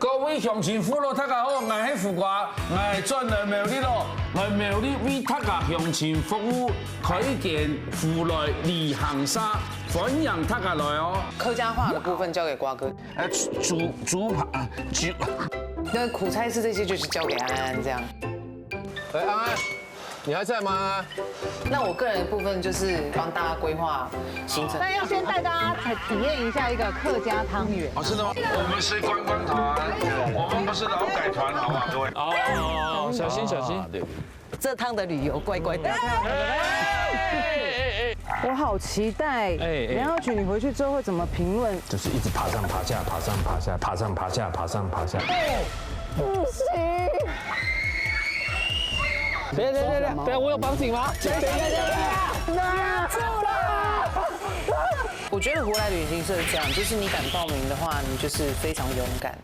各位乡亲父老大家好，我是副官，我专来苗栗咯，来苗栗为大家乡亲服务，开件户内旅行社，欢迎大家来哦。客家话的部分交给瓜哥，猪扒猪。那苦差事这些就是交给安安这样。哎，安安，你还在吗？那我个人的部分就是帮大家规划行程。那要先带大家才体验一下一个客家汤圆。哦，是的吗？我们是观光团，我们不是劳改团，好不好，各位？哦，小心小心。对。这趟的旅游乖乖的。我好期待，梁耀群，你回去之后会怎么评论？就是一直爬上爬下，爬上爬下，爬上爬下，爬上爬下。不行。等下，我有绑紧吗？拿住了！我觉得活来旅行社是这样，就是你敢报名的话，你就是非常勇敢。